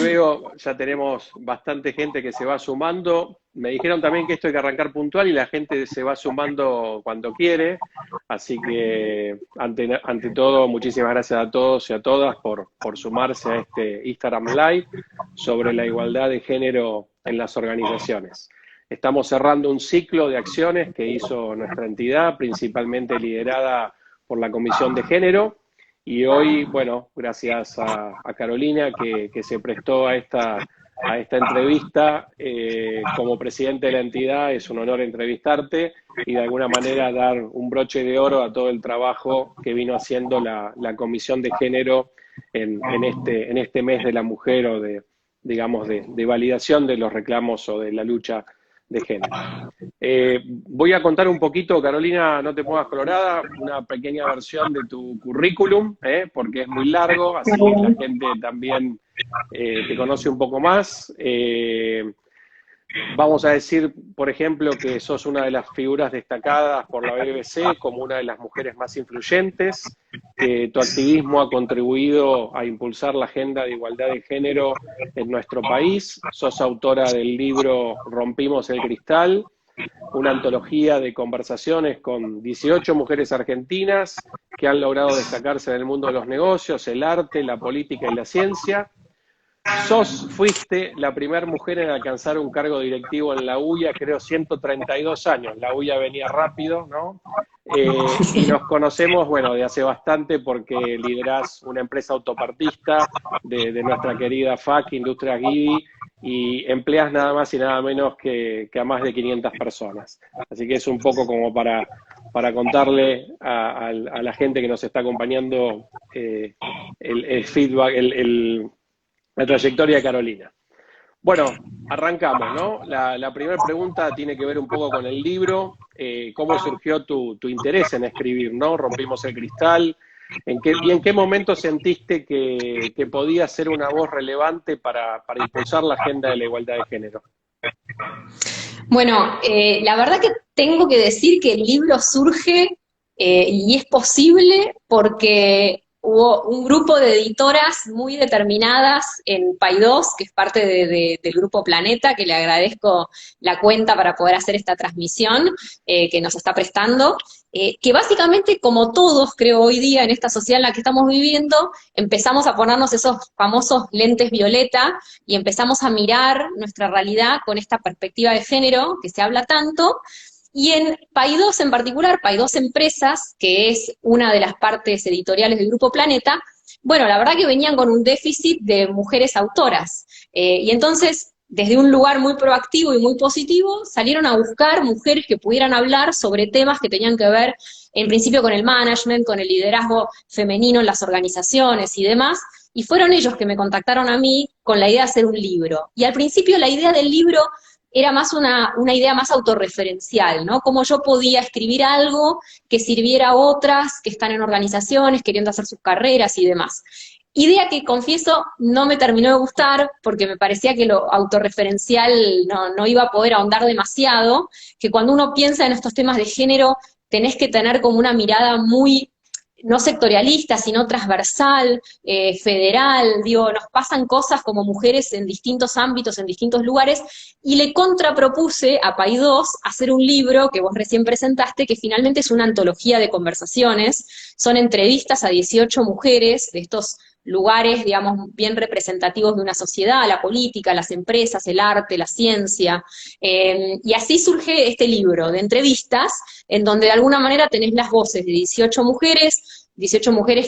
veo, ya tenemos bastante gente que se va sumando. Me dijeron también que esto hay que arrancar puntual y la gente se va sumando cuando quiere. Así que, ante todo, muchísimas gracias a todos y a todas por sumarse a este Instagram Live sobre la igualdad de género en las organizaciones. Estamos cerrando un ciclo de acciones que hizo nuestra entidad, principalmente liderada por la Comisión de Género. Y hoy, bueno, gracias a Carolina que se prestó a esta entrevista, como presidente de la entidad, es un honor entrevistarte y de alguna manera dar un broche de oro a todo el trabajo que vino haciendo la Comisión de Género en este mes de la mujer o de validación de los reclamos o de la lucha de género. Voy a contar un poquito, Carolina, no te pongas colorada, una pequeña versión de tu currículum, porque es muy largo, así la gente también te conoce un poco más. Vamos a decir, por ejemplo, que sos una de las figuras destacadas por la BBC como una de las mujeres más influyentes, que tu activismo ha contribuido a impulsar la agenda de igualdad de género en nuestro país. Sos autora del libro Rompimos el Cristal, una antología de conversaciones con 18 mujeres argentinas que han logrado destacarse en el mundo de los negocios, el arte, la política y la ciencia. Fuiste la primera mujer en alcanzar un cargo directivo en la UIA, creo 132 años, la UIA venía rápido, ¿no? Y nos conocemos, bueno, de hace bastante porque liderás una empresa autopartista de nuestra querida FAC, Industrias Guidi, y empleas nada más y nada menos que a más de 500 personas. Así que es un poco como para contarle a la gente que nos está acompañando el feedback, la trayectoria de Carolina. Bueno, arrancamos, ¿no? La primera pregunta tiene que ver un poco con el libro. ¿Cómo surgió tu interés en escribir, ¿no? Rompimos el cristal. ¿Y en qué momento sentiste que podía ser una voz relevante para impulsar la agenda de la igualdad de género? Bueno, la verdad que tengo que decir que el libro surge y es posible porque hubo un grupo de editoras muy determinadas en Paidós, que es parte del Grupo Planeta, que le agradezco la cuenta para poder hacer esta transmisión que nos está prestando, que básicamente, como todos creo hoy día en esta sociedad en la que estamos viviendo, empezamos a ponernos esos famosos lentes violeta y empezamos a mirar nuestra realidad con esta perspectiva de género que se habla tanto. Y en Paidós en particular, Paidós Empresas, que es una de las partes editoriales del Grupo Planeta, bueno, la verdad que venían con un déficit de mujeres autoras. Y entonces, desde un lugar muy proactivo y muy positivo, salieron a buscar mujeres que pudieran hablar sobre temas que tenían que ver, en principio, con el management, con el liderazgo femenino en las organizaciones y demás. Y fueron ellos que me contactaron a mí con la idea de hacer un libro. Y al principio la idea del libro era más una idea más autorreferencial, ¿no? Cómo yo podía escribir algo que sirviera a otras que están en organizaciones, queriendo hacer sus carreras y demás. Idea que, confieso, no me terminó de gustar, porque me parecía que lo autorreferencial no iba a poder ahondar demasiado, que cuando uno piensa en estos temas de género, tenés que tener como una mirada muy no sectorialista, sino transversal, federal, digo, nos pasan cosas como mujeres en distintos ámbitos, en distintos lugares, y le contrapropuse a Paidós hacer un libro que vos recién presentaste, que finalmente es una antología de conversaciones, son entrevistas a 18 mujeres de estos lugares, digamos, bien representativos de una sociedad, la política, las empresas, el arte, la ciencia, y así surge este libro de entrevistas, en donde de alguna manera tenés las voces de 18 mujeres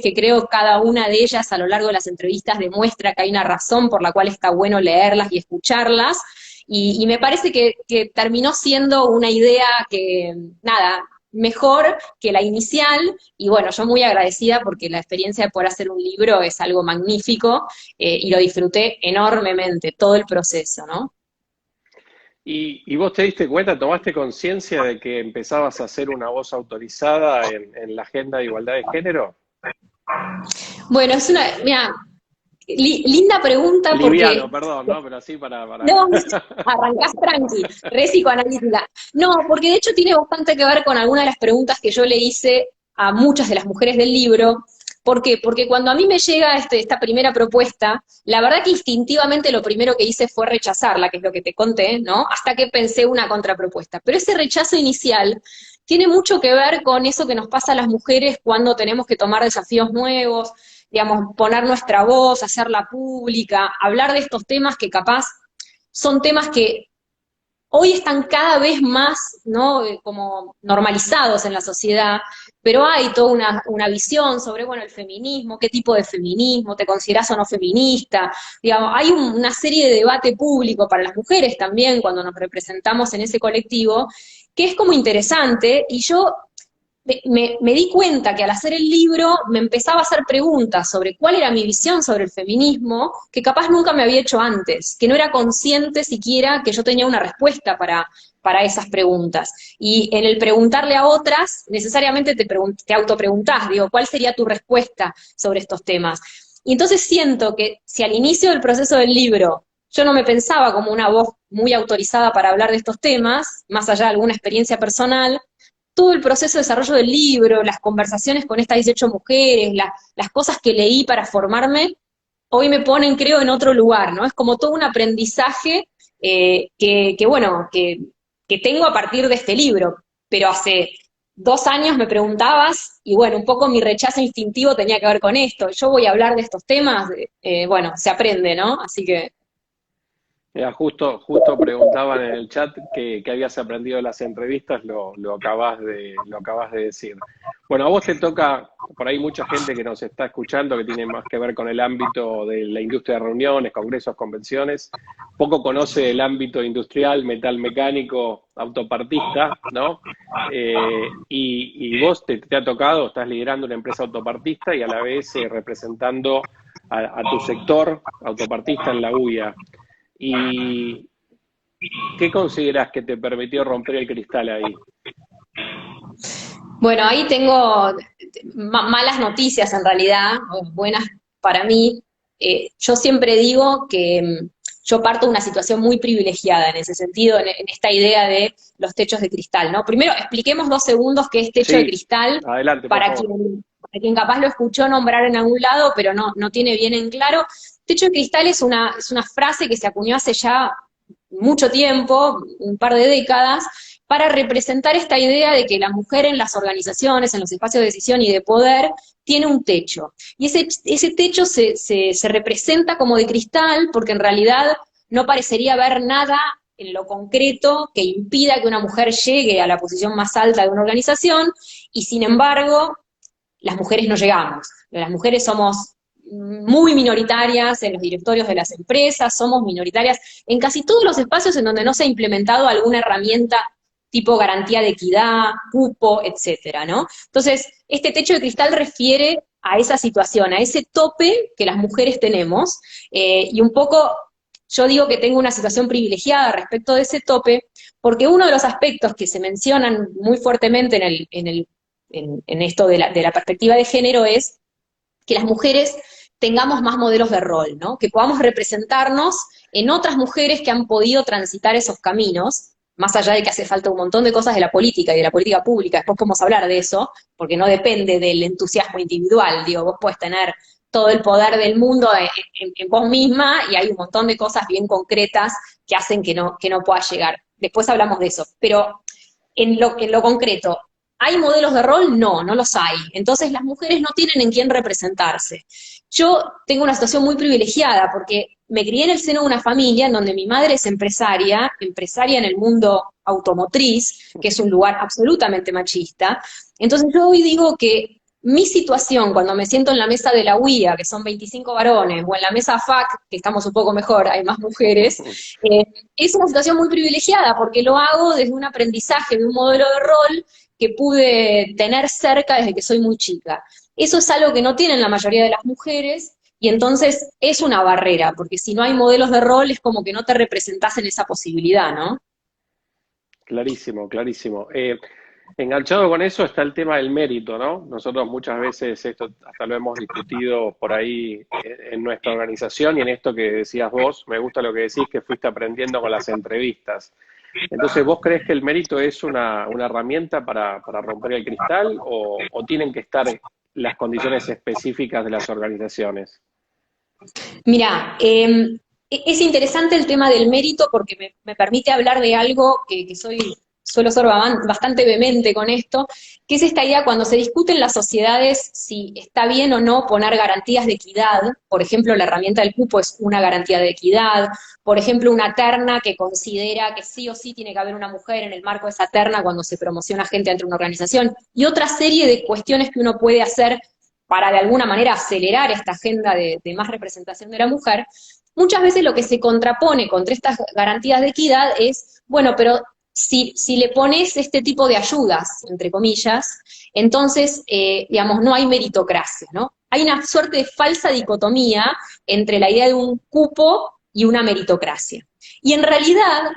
que creo cada una de ellas a lo largo de las entrevistas demuestra que hay una razón por la cual está bueno leerlas y escucharlas, y me parece que terminó siendo una idea que, nada, mejor que la inicial, y bueno, yo muy agradecida porque la experiencia de poder hacer un libro es algo magnífico, y lo disfruté enormemente, todo el proceso, ¿no? ¿Y vos te diste cuenta, tomaste conciencia de que empezabas a ser una voz autorizada en la agenda de igualdad de género? Bueno, es una, mira, linda pregunta porque... Liviano, perdón, ¿no? Pero así para... No, arrancás tranqui, re psicoanalítica. No, porque de hecho tiene bastante que ver con algunas de las preguntas que yo le hice a muchas de las mujeres del libro, ¿Por qué? Porque cuando a mí me llega esta primera propuesta, la verdad que instintivamente lo primero que hice fue rechazarla, que es lo que te conté, ¿no? Hasta que pensé una contrapropuesta. Pero ese rechazo inicial tiene mucho que ver con eso que nos pasa a las mujeres cuando tenemos que tomar desafíos nuevos, digamos, poner nuestra voz, hacerla pública, hablar de estos temas que capaz son temas que hoy están cada vez más, ¿no? Como normalizados en la sociedad, pero hay toda una visión sobre, bueno, el feminismo, qué tipo de feminismo, te considerás o no feminista, digamos, hay una serie de debate público para las mujeres también cuando nos representamos en ese colectivo, que es como interesante, y yo me di cuenta que al hacer el libro me empezaba a hacer preguntas sobre cuál era mi visión sobre el feminismo, que capaz nunca me había hecho antes, que no era consciente siquiera que yo tenía una respuesta para esas preguntas. Y en el preguntarle a otras, necesariamente te autopreguntás, digo, ¿cuál sería tu respuesta sobre estos temas? Y entonces siento que si al inicio del proceso del libro yo no me pensaba como una voz muy autorizada para hablar de estos temas, más allá de alguna experiencia personal, todo el proceso de desarrollo del libro, las conversaciones con estas 18 mujeres, las cosas que leí para formarme, hoy me ponen, creo, en otro lugar, ¿no? Es como todo un aprendizaje bueno, que tengo a partir de este libro, pero hace 2 años me preguntabas, y bueno, un poco mi rechazo instintivo tenía que ver con esto. Yo voy a hablar de estos temas, bueno, se aprende, ¿no? Así que... Mira, justo preguntaban en el chat que habías aprendido de las entrevistas, lo acabas de decir. Bueno, a vos te toca, por ahí mucha gente que nos está escuchando, que tiene más que ver con el ámbito de la industria de reuniones, congresos, convenciones, poco conoce el ámbito industrial, metal mecánico, autopartista, ¿no? Y vos te ha tocado, estás liderando una empresa autopartista y a la vez representando a tu sector autopartista en la UIA. ¿Y qué consideras que te permitió romper el cristal ahí? Bueno, ahí tengo malas noticias en realidad, o buenas para mí. Yo siempre digo que yo parto de una situación muy privilegiada en ese sentido, en esta idea de los techos de cristal, ¿no? Primero, expliquemos 2 segundos qué es techo de Sí, cristal adelante, por para favor. quien capaz lo escuchó nombrar en algún lado, pero no tiene bien en claro. Techo de cristal es una frase que se acuñó hace ya mucho tiempo, un par de décadas, para representar esta idea de que la mujer en las organizaciones, en los espacios de decisión y de poder, tiene un techo. Y ese techo se representa como de cristal porque en realidad no parecería haber nada en lo concreto que impida que una mujer llegue a la posición más alta de una organización, y sin embargo, las mujeres no llegamos. Las mujeres somos muy minoritarias en los directorios de las empresas, somos minoritarias en casi todos los espacios en donde no se ha implementado alguna herramienta tipo garantía de equidad, cupo, etcétera, ¿no? Entonces, este techo de cristal refiere a esa situación, a ese tope que las mujeres tenemos, y un poco yo digo que tengo una situación privilegiada respecto de ese tope, porque uno de los aspectos que se mencionan muy fuertemente en esto de la perspectiva de género es que las mujeres tengamos más modelos de rol, ¿no? Que podamos representarnos en otras mujeres que han podido transitar esos caminos, más allá de que hace falta un montón de cosas de la política y de la política pública, después podemos hablar de eso, porque no depende del entusiasmo individual, digo, vos podés tener todo el poder del mundo en vos misma y hay un montón de cosas bien concretas que hacen que no pueda llegar. Después hablamos de eso, pero en lo concreto, ¿hay modelos de rol? No los hay. Entonces las mujeres no tienen en quién representarse. Yo tengo una situación muy privilegiada porque me crié en el seno de una familia en donde mi madre es empresaria en el mundo automotriz, que es un lugar absolutamente machista. Entonces yo hoy digo que mi situación cuando me siento en la mesa de la UIA, que son 25 varones, o en la mesa FAC, que estamos un poco mejor, hay más mujeres, eh, es una situación muy privilegiada porque lo hago desde un aprendizaje de un modelo de rol que pude tener cerca desde que soy muy chica. Eso es algo que no tienen la mayoría de las mujeres y entonces es una barrera, porque si no hay modelos de rol es como que no te representás en esa posibilidad, ¿no? Clarísimo, clarísimo. Enganchado con eso está el tema del mérito, ¿no? Nosotros muchas veces esto hasta lo hemos discutido por ahí en nuestra organización y en esto que decías vos, me gusta lo que decís, que fuiste aprendiendo con las entrevistas. Entonces, ¿vos crees que el mérito es una herramienta para romper el cristal o tienen que estar las condiciones específicas de las organizaciones? Mira, es interesante el tema del mérito porque me permite hablar de algo que suelo ser bastante vehemente con esto, que es esta idea cuando se discute en las sociedades si está bien o no poner garantías de equidad. Por ejemplo, la herramienta del cupo es una garantía de equidad. Por ejemplo, una terna que considera que sí o sí tiene que haber una mujer en el marco de esa terna cuando se promociona gente dentro de una organización, y otra serie de cuestiones que uno puede hacer para de alguna manera acelerar esta agenda de más representación de la mujer. Muchas veces lo que se contrapone contra estas garantías de equidad es, bueno, pero si le pones este tipo de ayudas, entre comillas, entonces, digamos, no hay meritocracia, ¿no? Hay una suerte de falsa dicotomía entre la idea de un cupo y una meritocracia. Y en realidad,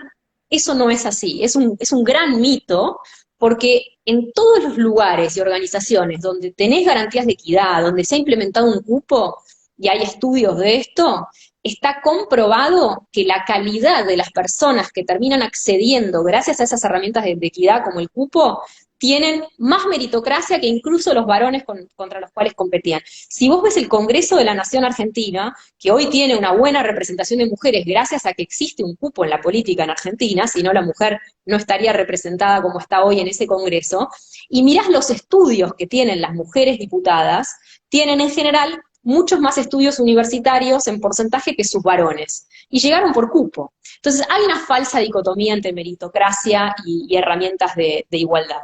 eso no es así, es un gran mito, porque en todos los lugares y organizaciones donde tenés garantías de equidad, donde se ha implementado un cupo, y hay estudios de esto, está comprobado que la calidad de las personas que terminan accediendo gracias a esas herramientas de equidad como el cupo, tienen más meritocracia que incluso los varones contra los cuales competían. Si vos ves el Congreso de la Nación Argentina, que hoy tiene una buena representación de mujeres gracias a que existe un cupo en la política en Argentina, si no la mujer no estaría representada como está hoy en ese Congreso, y mirás los estudios que tienen las mujeres diputadas, tienen en general muchos más estudios universitarios en porcentaje que sus varones, y llegaron por cupo. Entonces hay una falsa dicotomía entre meritocracia y herramientas de igualdad.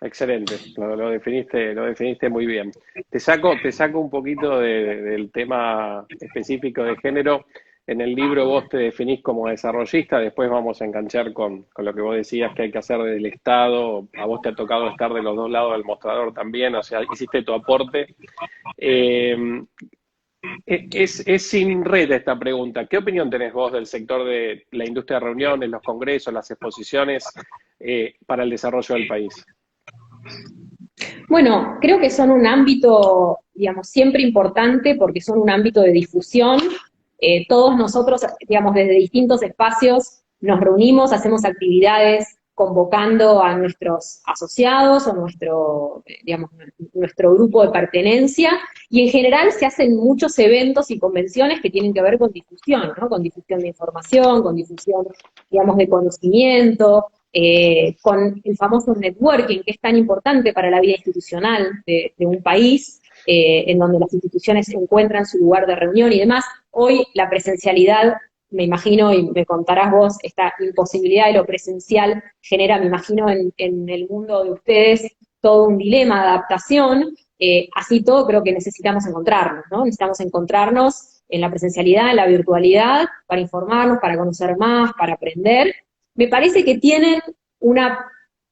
Excelente, lo definiste muy bien. Te saco un poquito del tema específico de género. En el libro vos te definís como desarrollista, después vamos a enganchar con lo que vos decías que hay que hacer desde el Estado. A vos te ha tocado estar de los dos lados del mostrador también, o sea, hiciste tu aporte. Eh, es sin red esta pregunta. ¿Qué opinión tenés vos del sector de la industria de reuniones, los congresos, las exposiciones para el desarrollo del país? Bueno, creo que son un ámbito, digamos, siempre importante porque son un ámbito de difusión. Todos nosotros, digamos, desde distintos espacios nos reunimos, hacemos actividades convocando a nuestros asociados o digamos, nuestro grupo de pertenencia, y en general se hacen muchos eventos y convenciones que tienen que ver con difusión, ¿no? Con difusión de información, con difusión, digamos, de conocimiento, con el famoso networking, que es tan importante para la vida institucional de un país, en donde las instituciones encuentran su lugar de reunión y demás. Hoy la presencialidad, me imagino, y me contarás vos, esta imposibilidad de lo presencial genera, me imagino, en el mundo de ustedes todo un dilema de adaptación. Así todo creo que necesitamos encontrarnos, ¿no? Necesitamos encontrarnos en la presencialidad, en la virtualidad, para informarnos, para conocer más, para aprender. Me parece que tienen una,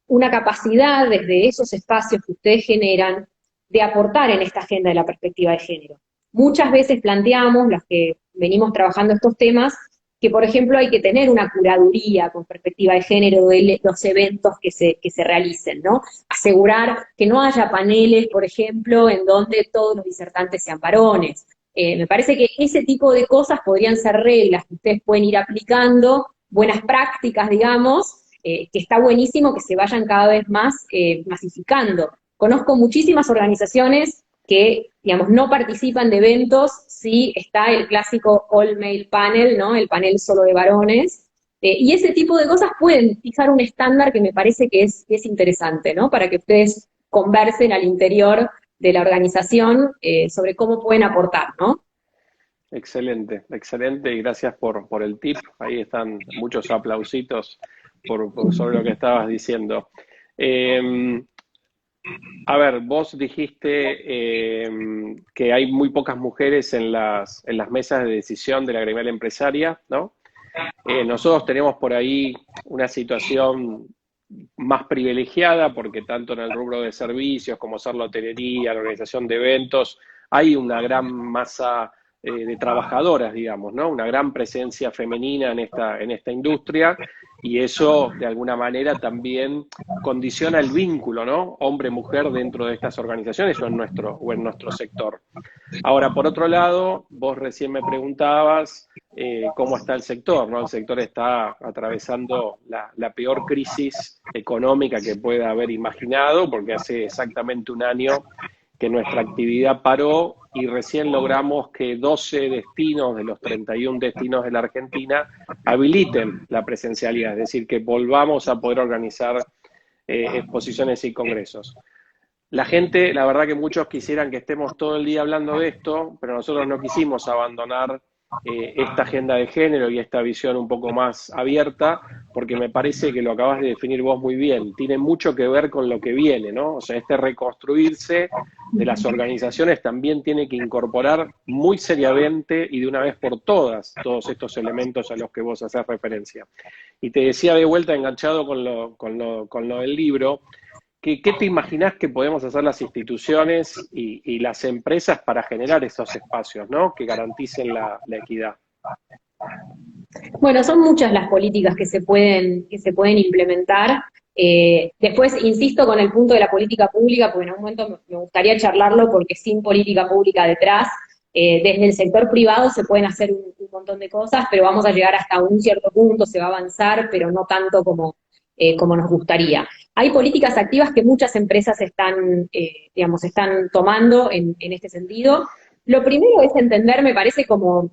una capacidad desde esos espacios que ustedes generan de aportar en esta agenda de la perspectiva de género. Muchas veces planteamos, las que venimos trabajando estos temas, que por ejemplo hay que tener una curaduría con perspectiva de género de los eventos que se realicen, ¿no? Asegurar que no haya paneles, por ejemplo, en donde todos los disertantes sean varones. Me parece que ese tipo de cosas podrían ser reglas que ustedes pueden ir aplicando, buenas prácticas, digamos, que está buenísimo que se vayan cada vez más masificando. Conozco muchísimas organizaciones que, digamos, no participan de eventos si está el clásico all-male panel, ¿no? El panel solo de varones. Y ese tipo de cosas pueden fijar un estándar que me parece que es interesante, ¿no? Para que ustedes conversen al interior de la organización sobre cómo pueden aportar, ¿no? Excelente, excelente, y gracias por el tip. Ahí están muchos aplausitos sobre lo que estabas diciendo. Eh, a ver, vos dijiste que hay muy pocas mujeres en las mesas de decisión de la gremial empresaria, ¿no? Nosotros tenemos por ahí una situación más privilegiada porque tanto en el rubro de servicios como ser la hotelería, la organización de eventos, hay una gran masa de trabajadoras, digamos, ¿no? Una gran presencia femenina en esta industria, y eso de alguna manera también condiciona el vínculo, ¿no? Hombre-mujer dentro de estas organizaciones o en nuestro sector. Ahora, por otro lado, vos recién me preguntabas cómo está el sector, ¿no? El sector está atravesando la peor crisis económica que pueda haber imaginado, porque hace exactamente un año que nuestra actividad paró y recién logramos que 12 destinos de los 31 destinos de la Argentina habiliten la presencialidad, es decir, que volvamos a poder organizar exposiciones y congresos. La gente, la verdad que muchos quisieran que estemos todo el día hablando de esto, pero nosotros no quisimos abandonar esta agenda de género y esta visión un poco más abierta, porque me parece que lo acabas de definir vos muy bien, tiene mucho que ver con lo que viene, ¿no? O sea, este reconstruirse de las organizaciones también tiene que incorporar muy seriamente y de una vez por todas todos estos elementos a los que vos haces referencia. Y te decía de vuelta, enganchado con lo del libro, ¿qué te imaginás que podemos hacer las instituciones y las empresas para generar esos espacios, ¿no? Que garanticen la equidad? Bueno, son muchas las políticas que se pueden implementar. Después, insisto con el punto de la política pública, porque en un momento me gustaría charlarlo, porque sin política pública detrás, desde el sector privado se pueden hacer un montón de cosas, pero vamos a llegar hasta un cierto punto, se va a avanzar, pero no tanto como nos gustaría. Hay políticas activas que muchas empresas digamos, están tomando en este sentido. Lo primero es entender, me parece, como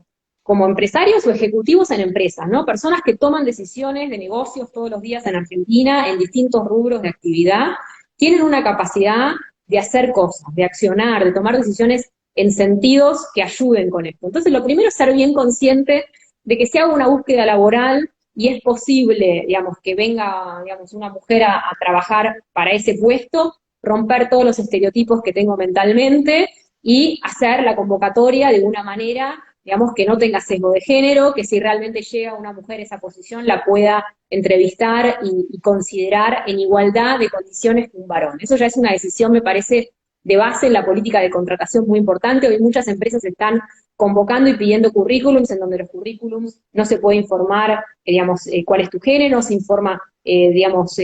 empresarios o ejecutivos en empresas, ¿no? Personas que toman decisiones de negocios todos los días en Argentina, en distintos rubros de actividad, tienen una capacidad de hacer cosas, de accionar, de tomar decisiones en sentidos que ayuden con esto. Entonces, lo primero es ser bien consciente de que se haga una búsqueda laboral y es posible, digamos, que venga, digamos, una mujer a trabajar para ese puesto, romper todos los estereotipos que tengo mentalmente y hacer la convocatoria de una manera, digamos, que no tenga sesgo de género, que si realmente llega una mujer a esa posición la pueda entrevistar y considerar en igualdad de condiciones que un varón. Eso ya es una decisión, me parece, de base en la política de contratación muy importante. Hoy muchas empresas están convocando y pidiendo currículums, en donde los currículums no se puede informar, digamos, cuál es tu género, se informa, digamos,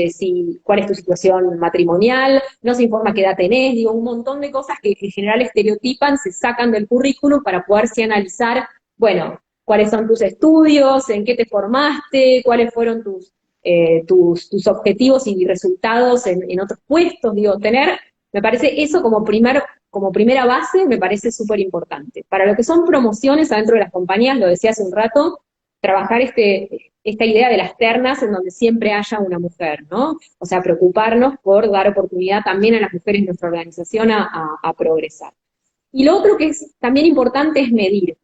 cuál es tu situación matrimonial, no se informa qué edad tenés, digo, un montón de cosas que en general estereotipan, se sacan del currículum para poderse analizar, bueno, cuáles son tus estudios, en qué te formaste, cuáles fueron tus objetivos y resultados en otros puestos, digo, tener, me parece eso como primera base, me parece súper importante. Para lo que son promociones adentro de las compañías, lo decía hace un rato, trabajar esta idea de las ternas en donde siempre haya una mujer, ¿no? O sea, preocuparnos por dar oportunidad también a las mujeres en nuestra organización a progresar. Y lo otro que es también importante es medir.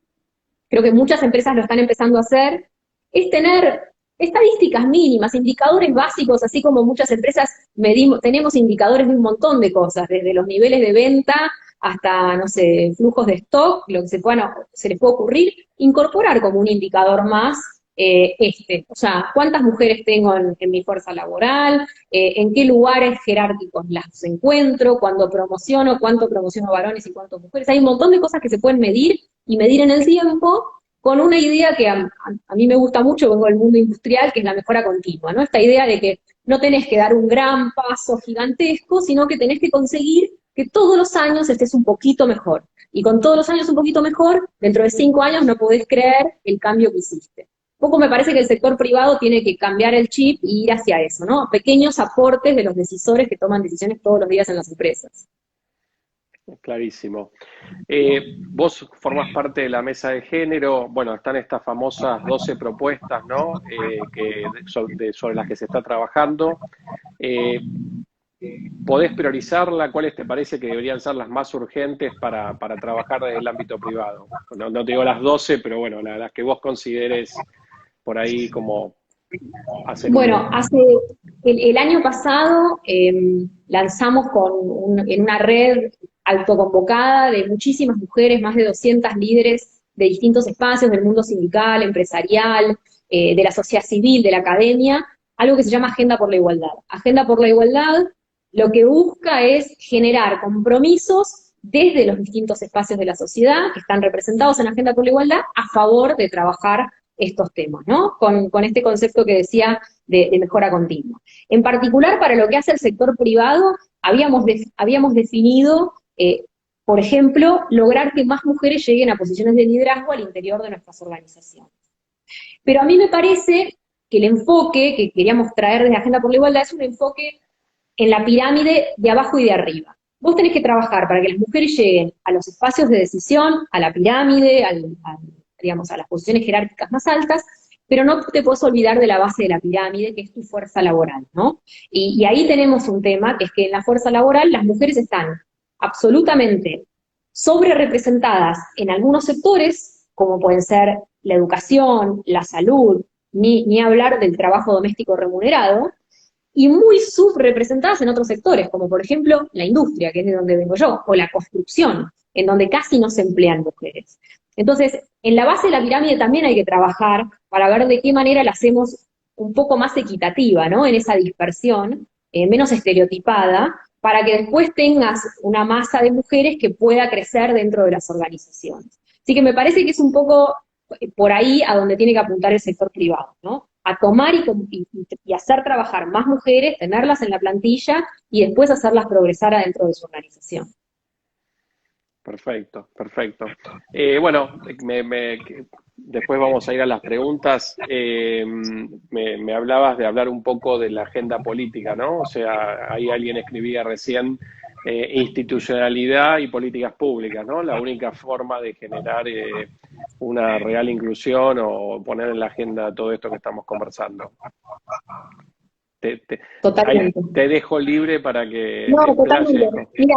Creo que muchas empresas lo están empezando a hacer, es tener estadísticas mínimas, indicadores básicos, así como muchas empresas tenemos indicadores de un montón de cosas, desde los niveles de venta hasta, no sé, flujos de stock, lo que se les puede ocurrir, incorporar como un indicador más o sea, cuántas mujeres tengo en mi fuerza laboral, en qué lugares jerárquicos las encuentro, cuánto promociono varones y cuántas mujeres. Hay un montón de cosas que se pueden medir y medir en el tiempo, con una idea que a mí me gusta mucho, vengo del mundo industrial, que es la mejora continua, ¿no? Esta idea de que no tenés que dar un gran paso gigantesco, sino que tenés que conseguir que todos los años estés un poquito mejor. Y con todos los años un poquito mejor, dentro de 5 años no podés creer el cambio que hiciste. Un poco me parece que el sector privado tiene que cambiar el chip y ir hacia eso, ¿no? Pequeños aportes de los decisores que toman decisiones todos los días en las empresas. Clarísimo. Vos formás parte de la mesa de género, bueno, están estas famosas 12 propuestas, ¿no? Sobre las que se está trabajando. ¿Podés priorizarla? ¿Cuáles te parece que deberían ser las más urgentes para trabajar desde el ámbito privado? No te digo las 12, pero bueno, las que vos consideres por ahí como hacer Bueno, el año pasado lanzamos en una red autoconvocada de muchísimas mujeres, más de 200 líderes de distintos espacios del mundo sindical, empresarial, de la sociedad civil, de la academia, algo que se llama Agenda por la Igualdad. Agenda por la Igualdad lo que busca es generar compromisos desde los distintos espacios de la sociedad que están representados en Agenda por la Igualdad a favor de trabajar estos temas, ¿no? Con este concepto que decía de mejora continua. En particular, para lo que hace el sector privado, habíamos definido, por ejemplo, lograr que más mujeres lleguen a posiciones de liderazgo al interior de nuestras organizaciones. Pero a mí me parece que el enfoque que queríamos traer desde Agenda por la Igualdad es un enfoque en la pirámide de abajo y de arriba. vos tenés que trabajar para que las mujeres lleguen a los espacios de decisión, a la pirámide, digamos, a las posiciones jerárquicas más altas, pero no te puedes olvidar de la base de la pirámide, que es tu fuerza laboral, ¿no? Y ahí tenemos un tema, que es que en la fuerza laboral las mujeres están absolutamente sobre representadas en algunos sectores, como pueden ser la educación, la salud, ni hablar del trabajo doméstico remunerado, y muy subrepresentadas en otros sectores, como por ejemplo la industria, que es de donde vengo yo, o la construcción, en donde casi no se emplean mujeres. Entonces, en la base de la pirámide también hay que trabajar para ver de qué manera la hacemos un poco más equitativa, ¿no? En esa dispersión, menos estereotipada, para que después tengas una masa de mujeres que pueda crecer dentro de las organizaciones. Así que me parece que es un poco por ahí a donde tiene que apuntar el sector privado, ¿no? A tomar y hacer trabajar más mujeres, tenerlas en la plantilla y después hacerlas progresar adentro de su organización. Perfecto, perfecto. Bueno, después vamos a ir a las preguntas. Me hablabas de hablar un poco de la agenda política, ¿no? O sea, ahí alguien escribía recién institucionalidad y políticas públicas, ¿no? La única forma de generar una real inclusión o poner en la agenda todo esto que estamos conversando. Ahí Totalmente. te dejo libre para que No, totalmente. explayes. Mira,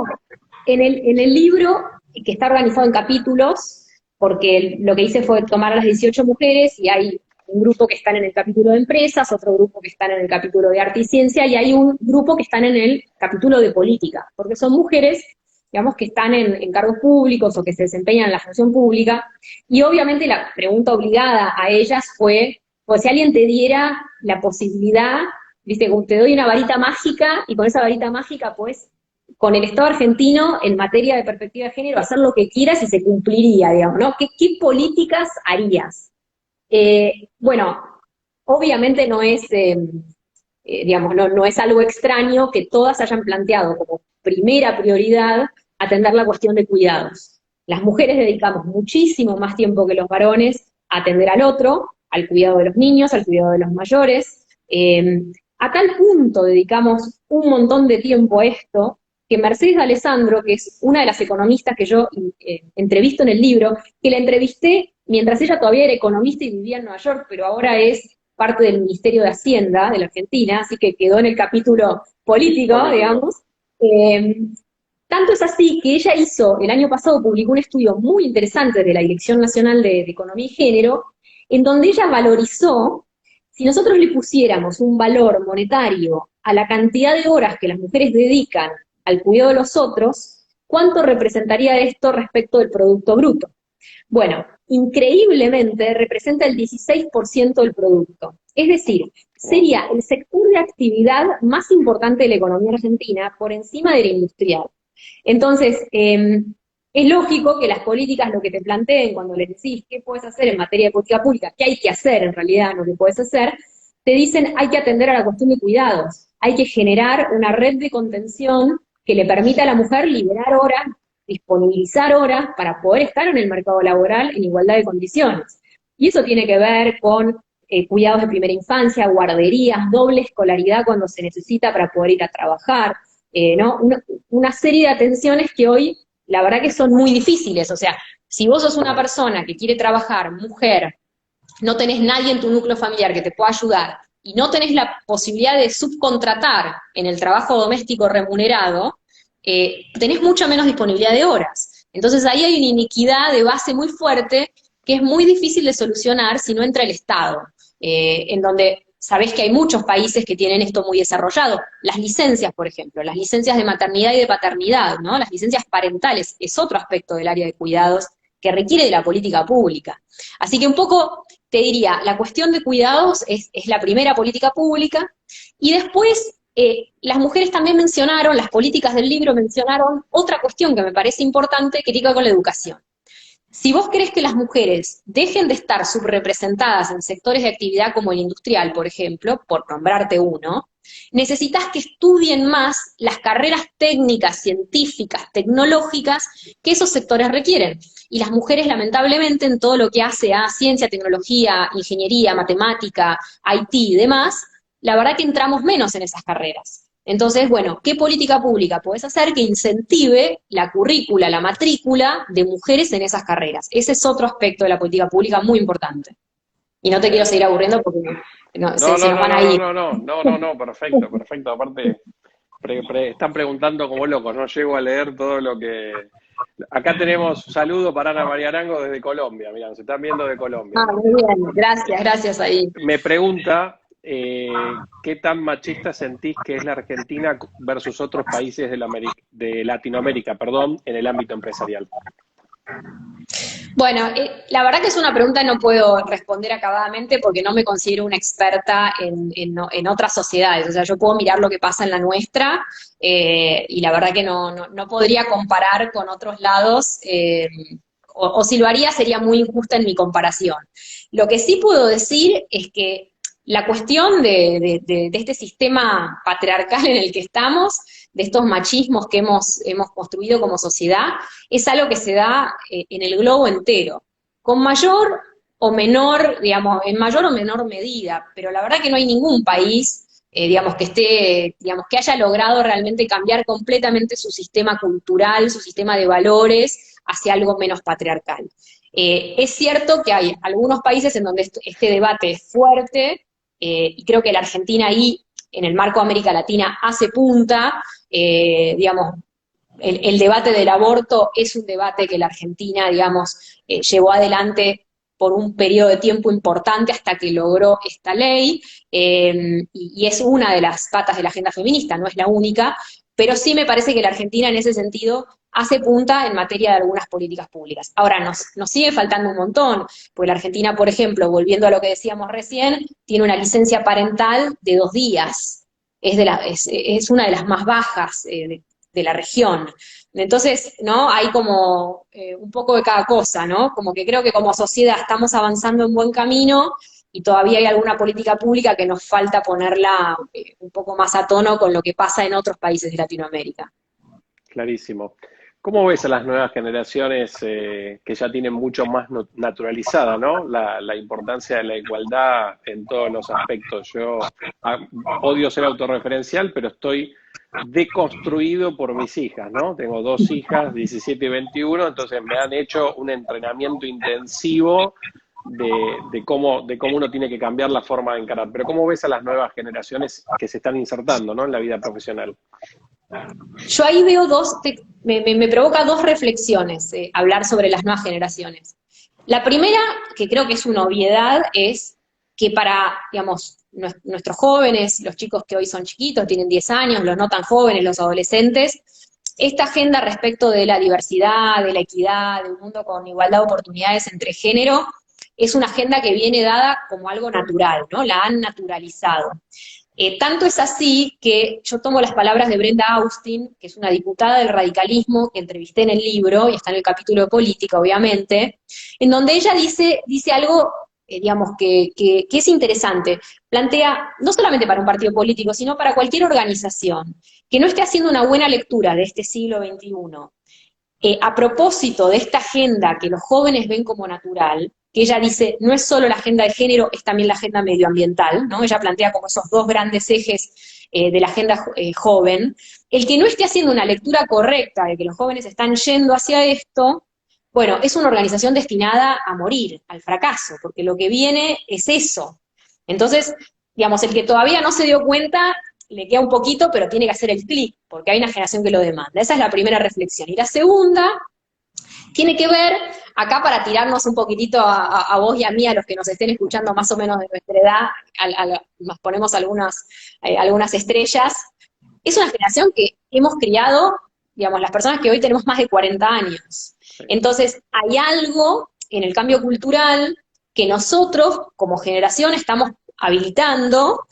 en el libro, que está organizado en capítulos, porque lo que hice fue tomar a las 18 mujeres y hay un grupo que están en el capítulo de empresas, otro grupo que están en el capítulo de arte y ciencia, y hay un grupo que están en el capítulo de política, porque son mujeres, digamos, que están en cargos públicos o que se desempeñan en la función pública, y obviamente la pregunta obligada a ellas fue, pues si alguien te diera la posibilidad, viste, te doy una varita mágica, y con esa varita mágica, pues, con el Estado argentino, en materia de perspectiva de género, hacer lo que quieras y se cumpliría, digamos, ¿no? ¿Qué políticas harías? Bueno, obviamente no es, digamos, no es algo extraño que todas hayan planteado como primera prioridad atender la cuestión de cuidados. Las mujeres dedicamos muchísimo más tiempo que los varones a atender al otro, al cuidado de los niños, al cuidado de los mayores. A tal punto dedicamos un montón de tiempo a esto, que Mercedes Alessandro, que es una de las economistas que yo entrevisto en el libro, que la entrevisté mientras ella todavía era economista y vivía en Nueva York, pero ahora es parte del Ministerio de Hacienda de la Argentina, así que quedó en el capítulo político, digamos. Tanto es así que ella hizo, el año pasado publicó un estudio muy interesante de la Dirección Nacional de Economía y Género, en donde ella valorizó, si nosotros le pusiéramos un valor monetario a la cantidad de horas que las mujeres dedican al cuidado de los otros, ¿cuánto representaría esto respecto del Producto Bruto? Bueno, increíblemente representa el 16% del producto. Es decir, sería el sector de actividad más importante de la economía argentina por encima de la industrial. Entonces, es lógico que las políticas lo que te planteen cuando les decís qué puedes hacer en materia de política pública, qué hay que hacer en realidad, no qué puedes hacer, te dicen hay que atender a la cuestión de cuidados, hay que generar una red de contención que le permita a la mujer liberar horas, disponibilizar horas para poder estar en el mercado laboral en igualdad de condiciones. Y eso tiene que ver con cuidados de primera infancia, guarderías, doble escolaridad cuando se necesita para poder ir a trabajar, ¿no? Una serie de atenciones que hoy, la verdad que son muy difíciles. O sea, si vos sos una persona que quiere trabajar, mujer, no tenés nadie en tu núcleo familiar que te pueda ayudar, y no tenés la posibilidad de subcontratar en el trabajo doméstico remunerado, tenés mucha menos disponibilidad de horas. Entonces ahí hay una iniquidad de base muy fuerte que es muy difícil de solucionar si no entra el Estado, en donde sabés que hay muchos países que tienen esto muy desarrollado. Las licencias, por ejemplo, las licencias de maternidad y de paternidad, ¿no? Las licencias parentales es otro aspecto del área de cuidados que requiere de la política pública. Así que un poco, te diría, la cuestión de cuidados es la primera política pública, y después las mujeres también mencionaron, las políticas del libro mencionaron otra cuestión que me parece importante, que tiene que ver con la educación. Si vos querés que las mujeres dejen de estar subrepresentadas en sectores de actividad como el industrial, por ejemplo, por nombrarte uno, necesitas que estudien más las carreras técnicas, científicas, tecnológicas que esos sectores requieren. Y las mujeres, lamentablemente, en todo lo que hace a ciencia, tecnología, ingeniería, matemática, IT y demás, la verdad que entramos menos en esas carreras. Entonces, bueno, ¿qué política pública podés hacer que incentive la currícula, la matrícula de mujeres en esas carreras? Ese es otro aspecto de la política pública muy importante. Y no te quiero Bien. seguir aburriendo porque No, se no, nos no, van no, a no, ir. no, no, no, no, no, perfecto, perfecto. Aparte, están preguntando como locos, no llego a leer todo lo que... Acá tenemos saludo para Ana María Arango desde Colombia, mira, nos están viendo de Colombia. Ah, muy bien, gracias, gracias ahí. Me pregunta, ¿qué tan machista sentís que es la Argentina versus otros países de Latinoamérica, perdón, en el ámbito empresarial? Bueno, la verdad que es una pregunta que no puedo responder acabadamente porque no me considero una experta en otras sociedades. O sea, yo puedo mirar lo que pasa en la nuestra y la verdad que no podría comparar con otros lados, o si lo haría sería muy injusta en mi comparación. Lo que sí puedo decir es que la cuestión de este sistema patriarcal en el que estamos, de estos machismos que hemos construido como sociedad, es algo que se da en el globo entero, con mayor o menor, digamos, en mayor o menor medida, pero la verdad que no hay ningún país, digamos, que esté, digamos, que haya logrado realmente cambiar completamente su sistema cultural, su sistema de valores hacia algo menos patriarcal. Es cierto que hay algunos países en donde este debate es fuerte, y creo que la Argentina ahí, en el marco de América Latina, hace punta, digamos, el debate del aborto es un debate que la Argentina, digamos, llevó adelante por un periodo de tiempo importante hasta que logró esta ley, y es una de las patas de la agenda feminista, no es la única, pero sí me parece que la Argentina en ese sentido hace punta en materia de algunas políticas públicas. Ahora, nos sigue faltando un montón, porque la Argentina, por ejemplo, volviendo a lo que decíamos recién, tiene una licencia parental de 2 días. Es una de las más bajas de la región. Entonces, ¿no? Hay como un poco de cada cosa, ¿no? Como que creo que como sociedad estamos avanzando en buen camino y todavía hay alguna política pública que nos falta ponerla un poco más a tono con lo que pasa en otros países de Latinoamérica. Clarísimo. ¿Cómo ves a las nuevas generaciones que ya tienen mucho más naturalizada, ¿no? La importancia de la igualdad en todos los aspectos. Yo odio ser autorreferencial, pero estoy deconstruido por mis hijas, ¿no? Tengo 2 hijas, 17 y 21, entonces me han hecho un entrenamiento intensivo de cómo uno tiene que cambiar la forma de encarar. Pero ¿cómo ves a las nuevas generaciones que se están insertando, ¿no? En la vida profesional? Yo ahí veo me provoca dos reflexiones hablar sobre las nuevas generaciones. La primera, que creo que es una obviedad, es que para, digamos, nuestros jóvenes, los chicos que hoy son chiquitos, tienen 10 años, los no tan jóvenes, los adolescentes, esta agenda respecto de la diversidad, de la equidad, de un mundo con igualdad de oportunidades entre género, es una agenda que viene dada como algo natural, ¿no? La han naturalizado. Tanto es así que yo tomo las palabras de Brenda Austin, que es una diputada del radicalismo que entrevisté en el libro, y está en el capítulo de política, obviamente, en donde ella dice algo, digamos, que es interesante. Plantea, no solamente para un partido político, sino para cualquier organización, que no esté haciendo una buena lectura de este siglo XXI, a propósito de esta agenda que los jóvenes ven como natural, que ella dice, no es solo la agenda de género, es también la agenda medioambiental, ¿no? Ella plantea como esos dos grandes ejes de la agenda joven. El que no esté haciendo una lectura correcta de que los jóvenes están yendo hacia esto, bueno, es una organización destinada a morir, al fracaso, porque lo que viene es eso. Entonces, digamos, el que todavía no se dio cuenta, le queda un poquito, pero tiene que hacer el clic, porque hay una generación que lo demanda. Esa es la primera reflexión. Y la segunda tiene que ver, acá para tirarnos un poquitito a vos y a mí, a los que nos estén escuchando más o menos de nuestra edad, nos ponemos algunas estrellas, es una generación que hemos criado, digamos, las personas que hoy tenemos más de 40 años. Sí. Entonces, hay algo en el cambio cultural que nosotros, como generación, estamos habilitando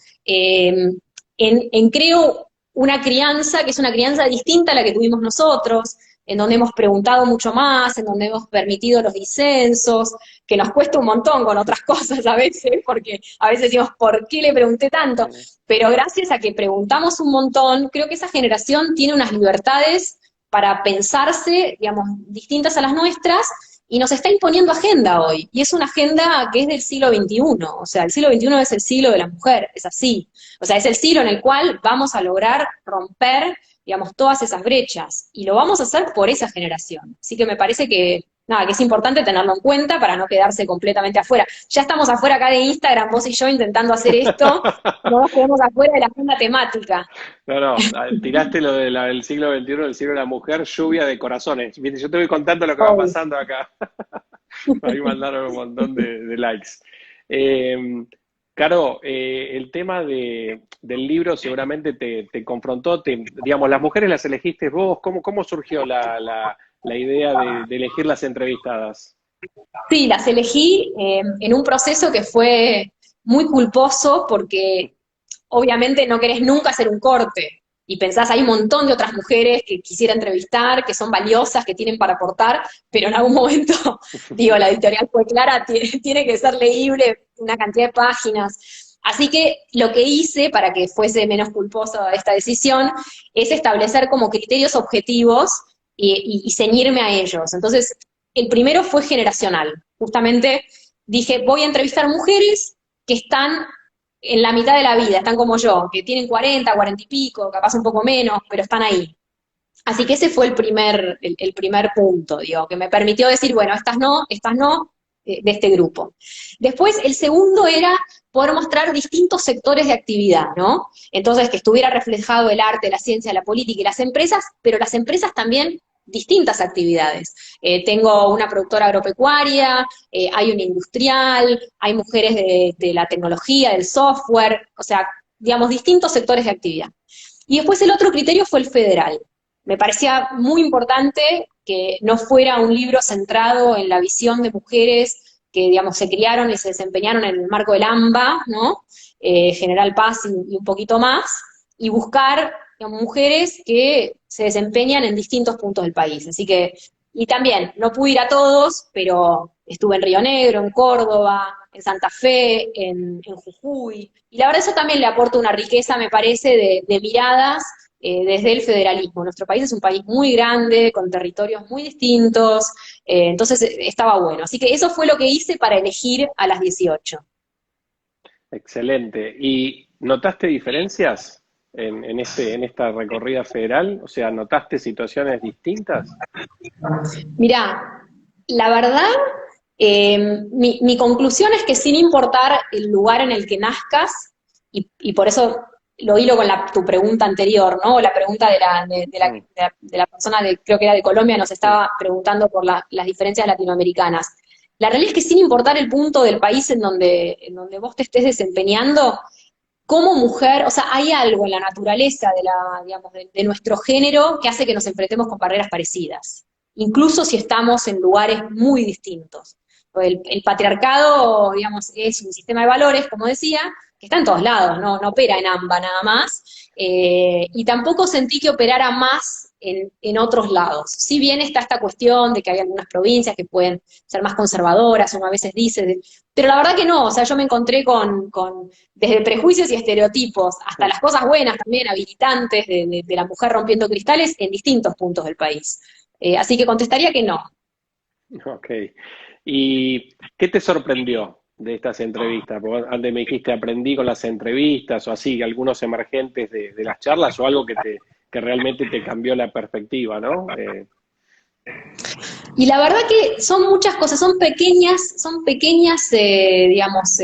creo, una crianza que es una crianza distinta a la que tuvimos nosotros, en donde hemos preguntado mucho más, en donde hemos permitido los disensos, que nos cuesta un montón con otras cosas a veces, porque a veces decimos, ¿por qué le pregunté tanto? Pero gracias a que preguntamos un montón, creo que esa generación tiene unas libertades para pensarse, digamos, distintas a las nuestras, y nos está imponiendo agenda hoy, y es una agenda que es del siglo XXI, o sea, el siglo XXI es el siglo de la mujer, es así, o sea, es el siglo en el cual vamos a lograr romper, digamos, todas esas brechas, y lo vamos a hacer por esa generación, así que me parece que, nada, que es importante tenerlo en cuenta para no quedarse completamente afuera. Ya estamos afuera acá de Instagram, vos y yo intentando hacer esto, no nos quedemos afuera de la agenda temática. No, no, tiraste lo del siglo XXI, del siglo de la mujer, lluvia de corazones. Viste, yo te voy contando lo que va Obvio. pasando acá. Ahí mandaron un montón de likes. Eh, Caro, el tema del libro seguramente te confrontó, digamos, las mujeres las elegiste vos, ¿cómo surgió la idea de elegir las entrevistadas? Sí, las elegí en un proceso que fue muy culposo porque obviamente no querés nunca hacer un corte y pensás, hay un montón de otras mujeres que quisiera entrevistar, que son valiosas, que tienen para aportar, pero en algún momento, digo, la editorial fue clara, tiene que ser leíble una cantidad de páginas. Así que lo que hice para que fuese menos culposa esta decisión es establecer como criterios objetivos y ceñirme a ellos. Entonces, el primero fue generacional. Justamente dije, voy a entrevistar mujeres que están en la mitad de la vida, están como yo, que tienen 40, 40 y pico, capaz un poco menos, pero están ahí. Así que ese fue el primer punto, digo, que me permitió decir, bueno, estas no, de este grupo. Después, el segundo era poder mostrar distintos sectores de actividad, ¿no? Entonces, que estuviera reflejado el arte, la ciencia, la política y las empresas, pero las empresas también distintas actividades. Tengo una productora agropecuaria, hay una industrial, hay mujeres de la tecnología, del software, o sea, digamos, distintos sectores de actividad. Y después el otro criterio fue el federal. Me parecía muy importante que no fuera un libro centrado en la visión de mujeres que, digamos, se criaron y se desempeñaron en el marco del AMBA, ¿no? General Paz y un poquito más, y buscar, digamos, mujeres que se desempeñan en distintos puntos del país. Así que, y también, no pude ir a todos, pero estuve en Río Negro, en Córdoba, en Santa Fe, en Jujuy, y la verdad eso también le aporta una riqueza, me parece, de miradas desde el federalismo. Nuestro país es un país muy grande, con territorios muy distintos, entonces estaba bueno. Así que eso fue lo que hice para elegir a las 18. Excelente. ¿Y notaste diferencias en esta recorrida federal? O sea, ¿notaste situaciones distintas? Mirá, la verdad, mi conclusión es que sin importar el lugar en el que nazcas, y por eso lo hilo con tu pregunta anterior, ¿no? O la pregunta Mm, de la persona creo que era de Colombia, nos sí. estaba preguntando por las diferencias latinoamericanas. La realidad es que sin importar el punto del país en donde vos te estés desempeñando, como mujer, o sea, hay algo en la naturaleza digamos, de nuestro género que hace que nos enfrentemos con barreras parecidas, incluso si estamos en lugares muy distintos. El patriarcado, digamos, es un sistema de valores, como decía, que está en todos lados, no opera en AMBA nada más, y tampoco sentí que operara más en otros lados. Si bien está esta cuestión de que hay algunas provincias que pueden ser más conservadoras, uno a veces dice, pero la verdad que no, o sea, yo me encontré con desde prejuicios y estereotipos hasta Mm, las cosas buenas también, habilitantes de la mujer rompiendo cristales en distintos puntos del país. Así que contestaría que no. ok. ¿Y qué te sorprendió de estas entrevistas? Porque antes me dijiste aprendí con las entrevistas o así, algunos emergentes de las charlas o algo que realmente te cambió la perspectiva, ¿no? Y la verdad que son muchas cosas, son pequeñas, digamos,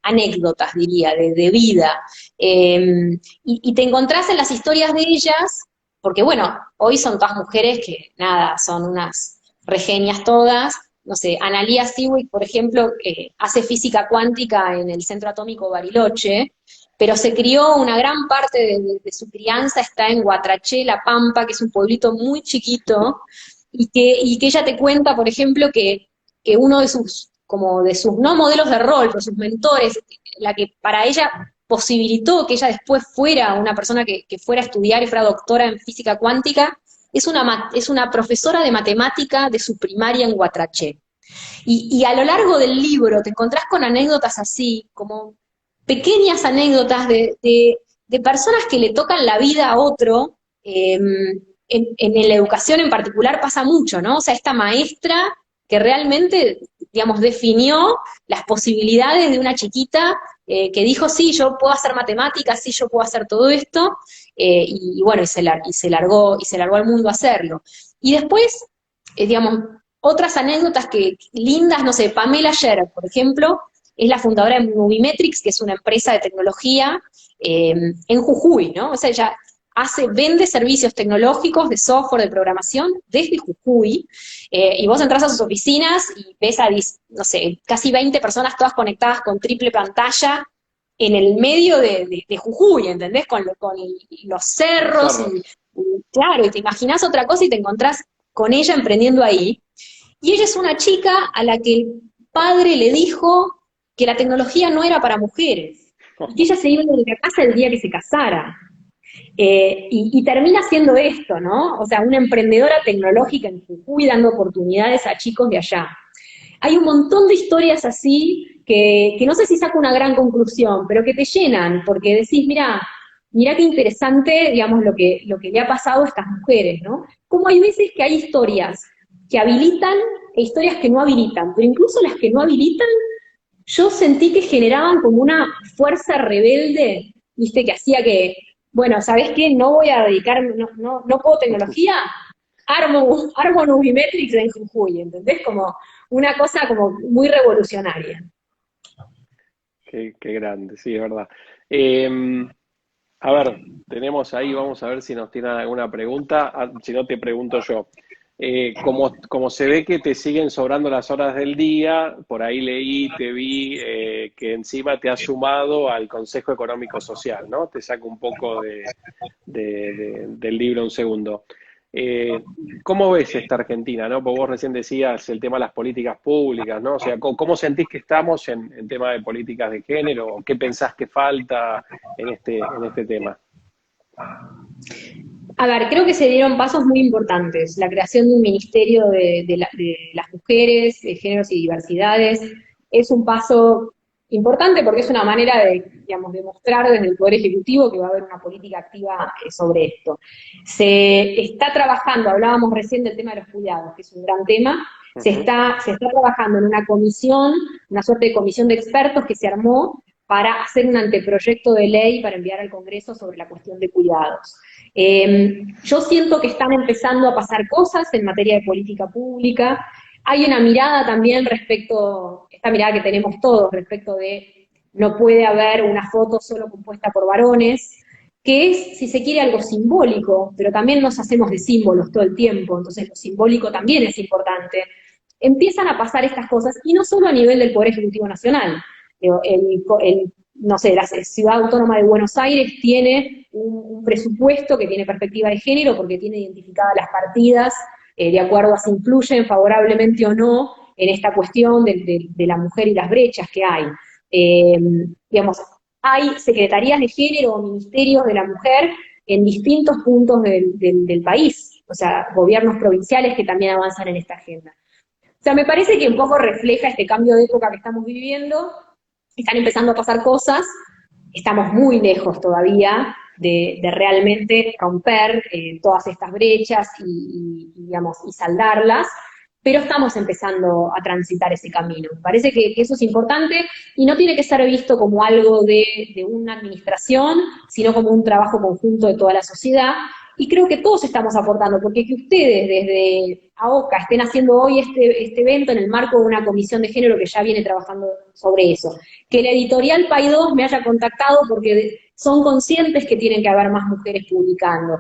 anécdotas, diría, de vida. Y te encontrás en las historias de ellas, porque bueno, hoy son todas mujeres que, nada, son unas regenias todas. No sé, Analía Siwick, por ejemplo, hace física cuántica en el Centro Atómico Bariloche, pero se crió, una gran parte de su crianza está en Guatraché, La Pampa, que es un pueblito muy chiquito, y que ella te cuenta, por ejemplo, que uno de sus no modelos de rol, pero sus mentores, la que para ella posibilitó que ella después fuera una persona que fuera a estudiar y fuera doctora en física cuántica, es una profesora de matemática de su primaria en Guatraché. Y a lo largo del libro te encontrás con anécdotas así, como pequeñas anécdotas de personas que le tocan la vida a otro, en la educación en particular pasa mucho, ¿no? O sea, esta maestra que realmente, digamos, definió las posibilidades de una chiquita que dijo, sí, yo puedo hacer matemáticas, sí, yo puedo hacer todo esto, y bueno, y se largó al mundo a hacerlo. Y después, digamos, otras anécdotas lindas, no sé, Pamela Scherer, por ejemplo, es la fundadora de Movimetrics, que es una empresa de tecnología en Jujuy, ¿no? O sea, ella vende servicios tecnológicos de software, de programación desde Jujuy, y vos entras a sus oficinas y ves a, no sé, casi 20 personas todas conectadas con triple pantalla en el medio de Jujuy, ¿entendés? Con los Los cerros cerros. claro, y te imaginás otra cosa y te encontrás con ella emprendiendo ahí. Y ella es una chica a la que el padre le dijo que la tecnología no era para mujeres, y que ella se iba de la casa el día que se casara. Y termina haciendo esto, ¿no? O sea, una emprendedora tecnológica en Jujuy dando oportunidades a chicos de allá. Hay un montón de historias así que no sé si saco una gran conclusión, pero que te llenan, porque decís, mira qué interesante, digamos, lo que le ha pasado a estas mujeres, ¿no? Como hay veces que hay historias que habilitan e historias que no habilitan, pero incluso las que no habilitan, yo sentí que generaban como una fuerza rebelde, viste, que hacía que, bueno, ¿sabés qué? No voy a dedicar, no puedo tecnología, armo Nubimetrics en Jujuy, ¿entendés? Como una cosa como muy revolucionaria. Qué grande, sí, es verdad. Eh, a ver, tenemos ahí, vamos a ver si nos tienen alguna pregunta. Ah, si no, te pregunto yo. Como se ve que te siguen sobrando las horas del día, por ahí leí, te vi que encima te has sumado al Consejo Económico Social, ¿no? Te saco un poco del libro un segundo. Eh, ¿Cómo ves esta Argentina, no? Porque vos recién decías el tema de las políticas públicas, ¿no? O sea, ¿cómo sentís que estamos en tema de políticas de género? ¿Qué pensás que falta en este tema? A ver, creo que se dieron pasos muy importantes. La creación de un ministerio de las mujeres, de géneros y diversidades, es un paso importante porque es una manera de, digamos, demostrar desde el Poder Ejecutivo que va a haber una política activa sobre esto. Se está trabajando, hablábamos recién del tema de los cuidados, que es un gran tema, Ujú. se está trabajando en una comisión, una suerte de comisión de expertos que se armó para hacer un anteproyecto de ley para enviar al Congreso sobre la cuestión de cuidados. Yo siento que están empezando a pasar cosas en materia de política pública. Hay una mirada también respecto, esta mirada que tenemos todos respecto de no puede haber una foto solo compuesta por varones, que es, si se quiere, algo simbólico, pero también nos hacemos de símbolos todo el tiempo, entonces lo simbólico también es importante. Empiezan a pasar estas cosas, y no solo a nivel del Poder Ejecutivo Nacional. No sé, la Ciudad Autónoma de Buenos Aires tiene un presupuesto que tiene perspectiva de género porque tiene identificadas las partidas de acuerdo a si influyen favorablemente o no en esta cuestión de la mujer y las brechas que hay. Eh, digamos, hay secretarías de género o ministerios de la mujer en distintos puntos del país, o sea, gobiernos provinciales que también avanzan en esta agenda. O sea, me parece que un poco refleja este cambio de época que estamos viviendo, están empezando a pasar cosas, estamos muy lejos todavía de realmente romper todas estas brechas digamos, y saldarlas, pero estamos empezando a transitar ese camino. Me parece que eso es importante y no tiene que ser visto como algo de una administración, sino como un trabajo conjunto de toda la sociedad. Y creo que todos estamos aportando, porque que ustedes desde AOCA estén haciendo hoy este evento en el marco de una comisión de género que ya viene trabajando sobre eso, que la editorial Paidós me haya contactado porque son conscientes que tienen que haber más mujeres publicando.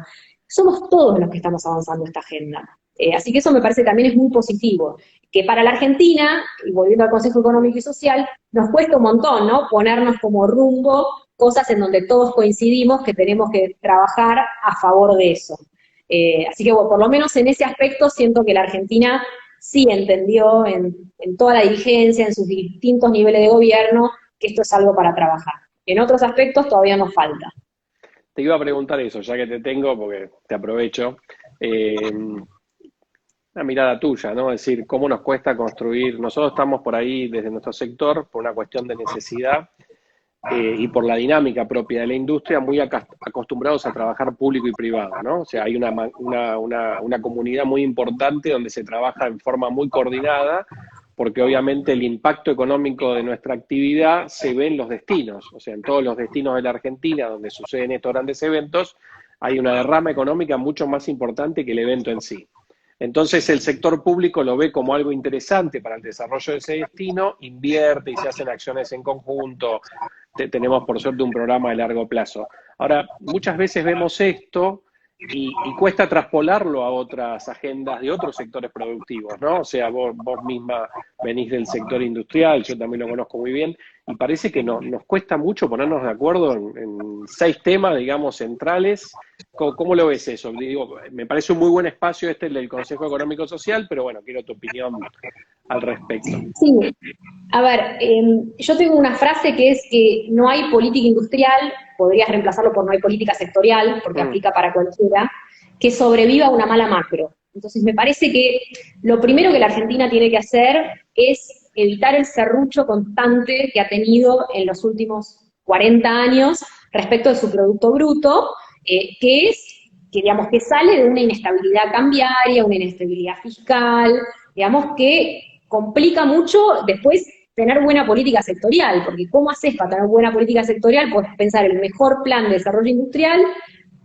Somos todos los que estamos avanzando esta agenda. Así que eso me parece también es muy positivo. Que para la Argentina, y volviendo al Consejo Económico y Social, nos cuesta un montón, ¿no? Ponernos como rumbo cosas en donde todos coincidimos que tenemos que trabajar a favor de eso. Así que bueno, por lo menos en ese aspecto siento que la Argentina sí entendió en toda la dirigencia, en sus distintos niveles de gobierno, que esto es algo para trabajar. En otros aspectos todavía nos falta. Te iba a preguntar eso, ya que te tengo, porque te aprovecho. Una mirada tuya, ¿no? Es decir, cómo nos cuesta construir. Nosotros estamos por ahí desde nuestro sector por una cuestión de necesidad y por la dinámica propia de la industria, muy acostumbrados a trabajar público y privado, ¿no? O sea, hay una comunidad muy importante donde se trabaja en forma muy coordinada, porque obviamente el impacto económico de nuestra actividad se ve en los destinos, o sea, en todos los destinos de la Argentina donde suceden estos grandes eventos, hay una derrama económica mucho más importante que el evento en sí. Entonces el sector público lo ve como algo interesante para el desarrollo de ese destino, invierte y se hacen acciones en conjunto. Tenemos por suerte un programa de largo plazo. Ahora, muchas veces vemos esto y cuesta traspolarlo a otras agendas de otros sectores productivos, ¿no? O sea, vos misma venís del sector industrial, yo también lo conozco muy bien, y parece que nos cuesta mucho ponernos de acuerdo en 6 temas, digamos, centrales. ¿Cómo lo ves eso? Digo, me parece un muy buen espacio este, el del Consejo Económico Social, pero bueno, quiero tu opinión al respecto. Sí, a ver, yo tengo una frase que es que no hay política industrial, podrías reemplazarlo por no hay política sectorial, porque aplica para cualquiera, que sobreviva a una mala macro. Entonces me parece que lo primero que la Argentina tiene que hacer es evitar el serrucho constante que ha tenido en los últimos 40 años respecto de su Producto Bruto, que es, que digamos, que sale de una inestabilidad cambiaria, una inestabilidad fiscal, digamos, que complica mucho después tener buena política sectorial, porque ¿cómo haces para tener buena política sectorial? Puedes pensar el mejor plan de desarrollo industrial,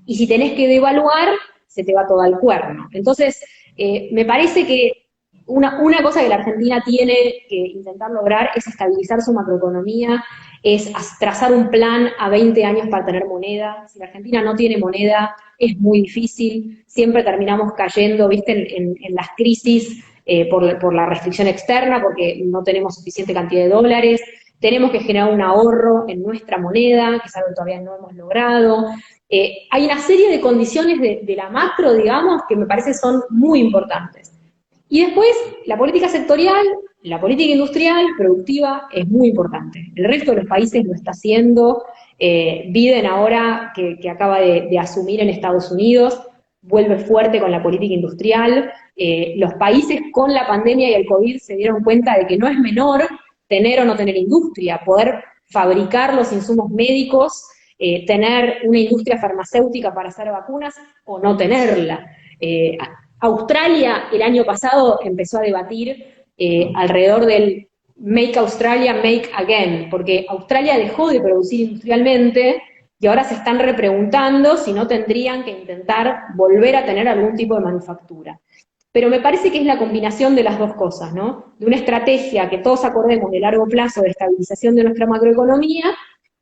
y si tenés que devaluar, se te va todo al cuerno. Entonces, me parece que una cosa que la Argentina tiene que intentar lograr es estabilizar su macroeconomía, es trazar un plan a 20 años para tener moneda. Si la Argentina no tiene moneda, es muy difícil, siempre terminamos cayendo, ¿viste?, en las crisis por la restricción externa, porque no tenemos suficiente cantidad de dólares. Tenemos que generar un ahorro en nuestra moneda, que es algo que todavía no hemos logrado. Hay una serie de condiciones de la macro, digamos, que me parece son muy importantes. Y después, la política sectorial, la política industrial, productiva, es muy importante. El resto de los países lo está haciendo. Biden ahora, que acaba de asumir en Estados Unidos, vuelve fuerte con la política industrial. Los países con la pandemia y el COVID se dieron cuenta de que no es menor tener o no tener industria, poder fabricar los insumos médicos, tener una industria farmacéutica para hacer vacunas o no tenerla. Australia el año pasado empezó a debatir alrededor del Make Australia, Make Again, porque Australia dejó de producir industrialmente y ahora se están repreguntando si no tendrían que intentar volver a tener algún tipo de manufactura. Pero me parece que es la combinación de las dos cosas, ¿no? De una estrategia que todos acordemos de largo plazo de estabilización de nuestra macroeconomía,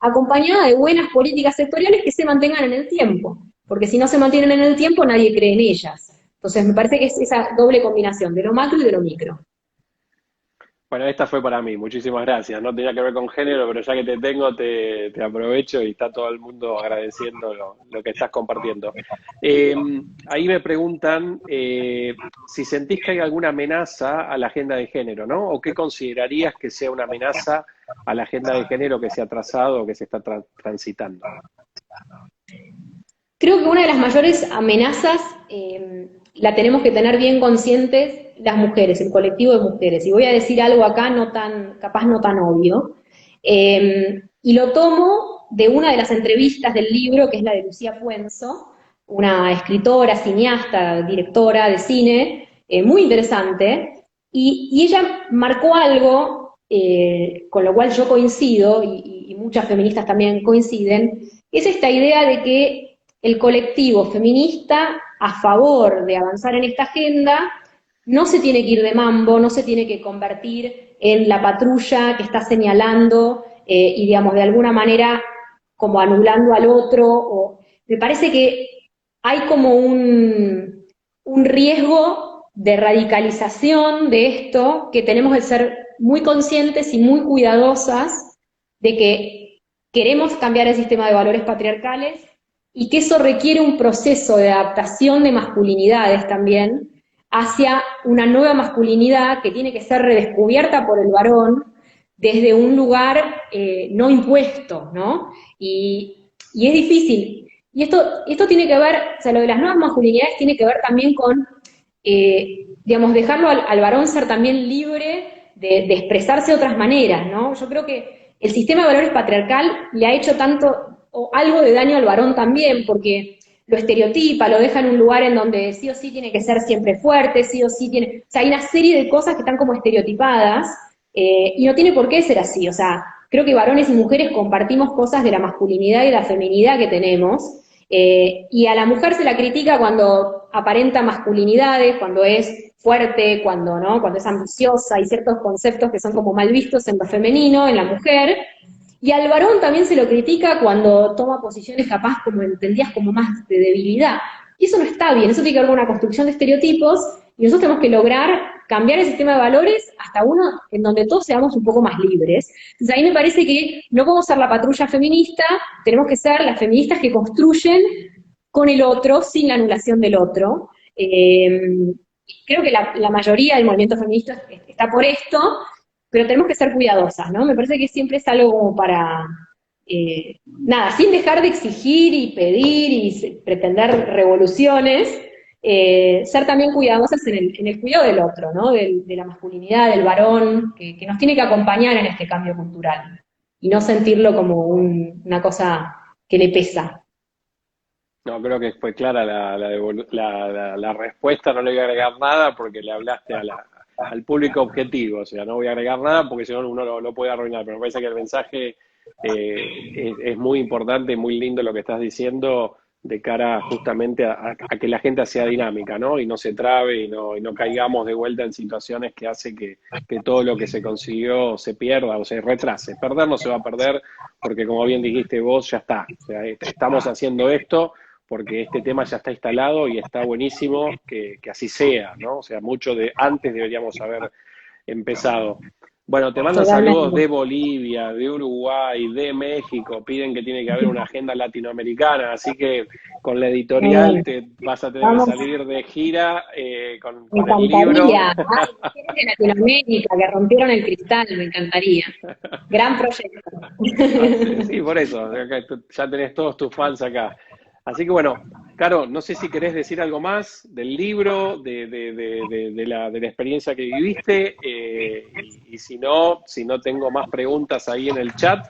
acompañada de buenas políticas sectoriales que se mantengan en el tiempo, porque si no se mantienen en el tiempo nadie cree en ellas. Entonces me parece que es esa doble combinación de lo macro y de lo micro. Bueno, esta fue para mí, muchísimas gracias. No tenía que ver con género, pero ya que te tengo, te aprovecho y está todo el mundo agradeciendo lo que estás compartiendo. Ahí me preguntan si sentís que hay alguna amenaza a la agenda de género, ¿no? ¿O qué considerarías que sea una amenaza a la agenda de género que se ha trazado o que se está transitando? Creo que una de las mayores amenazas la tenemos que tener bien conscientes las mujeres, el colectivo de mujeres. Y voy a decir algo acá capaz no tan obvio. Y lo tomo de una de las entrevistas del libro, que es la de Lucía Puenzo, una escritora, cineasta, directora de cine, muy interesante. Y ella marcó algo, con lo cual yo coincido, y muchas feministas también coinciden, es esta idea de que el colectivo feminista a favor de avanzar en esta agenda no se tiene que ir de mambo, no se tiene que convertir en la patrulla que está señalando y, digamos, de alguna manera como anulando al otro. Me parece que hay como un riesgo de radicalización de esto, que tenemos que ser muy conscientes y muy cuidadosas de que queremos cambiar el sistema de valores patriarcales y que eso requiere un proceso de adaptación de masculinidades también hacia una nueva masculinidad que tiene que ser redescubierta por el varón desde un lugar no impuesto, ¿no? Y es difícil. Y esto tiene que ver, o sea, lo de las nuevas masculinidades tiene que ver también con, digamos, dejarlo al varón ser también libre de expresarse de otras maneras, ¿no? Yo creo que el sistema de valores patriarcal le ha hecho tanto, o algo de daño al varón también, porque lo estereotipa, lo deja en un lugar en donde sí o sí tiene que ser siempre fuerte, sí o sí tiene, o sea, hay una serie de cosas que están como estereotipadas, y no tiene por qué ser así, o sea, creo que varones y mujeres compartimos cosas de la masculinidad y la feminidad que tenemos, y a la mujer se la critica cuando aparenta masculinidades, cuando es fuerte, cuando, ¿no? Cuando es ambiciosa, hay ciertos conceptos que son como mal vistos en lo femenino, en la mujer, y al varón también se lo critica cuando toma posiciones capaz como entendidas como más de debilidad. Y eso no está bien, eso tiene que ver con una construcción de estereotipos, y nosotros tenemos que lograr cambiar el sistema de valores hasta uno en donde todos seamos un poco más libres. Entonces a mí me parece que no podemos ser la patrulla feminista, tenemos que ser las feministas que construyen con el otro, sin la anulación del otro. Creo que la mayoría del movimiento feminista está por esto, pero tenemos que ser cuidadosas, ¿no? Me parece que siempre es algo como para, nada, sin dejar de exigir y pedir y pretender revoluciones, ser también cuidadosas en el cuidado del otro, ¿no? De la masculinidad, del varón, que nos tiene que acompañar en este cambio cultural, y no sentirlo como una cosa que le pesa. No, creo que fue clara la respuesta, no le voy a agregar nada porque le hablaste al público objetivo, o sea, no voy a agregar nada porque si no uno lo puede arruinar, pero me parece que el mensaje es muy importante, muy lindo lo que estás diciendo de cara justamente a que la gente sea dinámica, ¿no? Y no se trabe y no caigamos de vuelta en situaciones que hace que todo lo que se consiguió se pierda o se retrase. Perder no se va a perder porque como bien dijiste vos, ya está. O sea, estamos haciendo esto porque este tema ya está instalado y está buenísimo que así sea, ¿no? O sea, mucho de antes deberíamos haber empezado. Bueno, te mandan saludos Totalmente. de Bolivia, de Uruguay, de México, piden que tiene que haber una agenda latinoamericana, así que con la editorial te vas a tener que Vamos, salir de gira me con el libro. encantaría. Ay, mujeres de Latinoamérica que rompieron el cristal, me encantaría. Gran proyecto. Así, sí, por eso, acá ya tenés todos tus fans acá. Así que bueno, Caro, no sé si querés decir algo más del libro, de la experiencia que viviste, y si no tengo más preguntas ahí en el chat,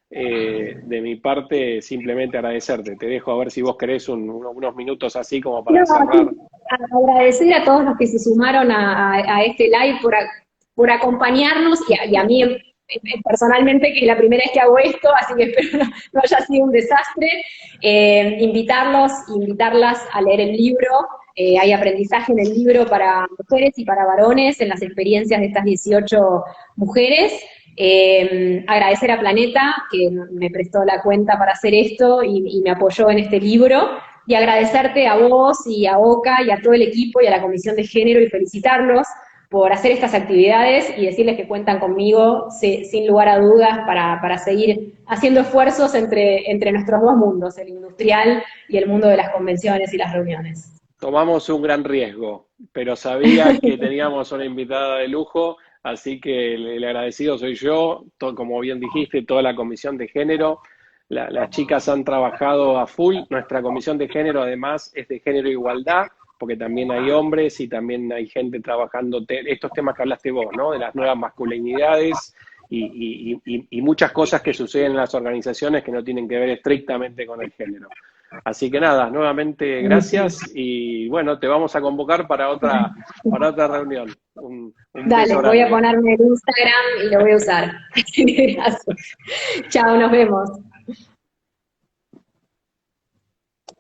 de mi parte simplemente agradecerte. Te dejo a ver si vos querés unos minutos así como No, para cerrar. agradecer a todos los que se sumaron a este live por acompañarnos y a mí personalmente, que es la primera vez que hago esto, así que espero no haya sido un desastre. Invitarlas a leer el libro. Hay aprendizaje en el libro para mujeres y para varones en las experiencias de estas 18 mujeres. Agradecer a Planeta, que me prestó la cuenta para hacer esto y me apoyó en este libro, y agradecerte a vos y a Oca y a todo el equipo y a la Comisión de Género y felicitarlos por hacer estas actividades y decirles que cuentan conmigo sin lugar a dudas para seguir haciendo esfuerzos entre nuestros dos mundos, el industrial y el mundo de las convenciones y las reuniones. Tomamos un gran riesgo, pero sabía que teníamos una invitada de lujo, así que el agradecido soy yo, como bien dijiste, toda la comisión de género. Las chicas han trabajado a full. Nuestra comisión de género además es de género e igualdad, porque también hay hombres y también hay gente trabajando estos temas que hablaste vos, ¿no? De las nuevas masculinidades y muchas cosas que suceden en las organizaciones que no tienen que ver estrictamente con el género. Así que nada, nuevamente gracias y bueno, te vamos a convocar para otra reunión. Un Dale, beso voy a grande. ponerme el Instagram y lo voy a usar. Gracias. Chao, nos vemos.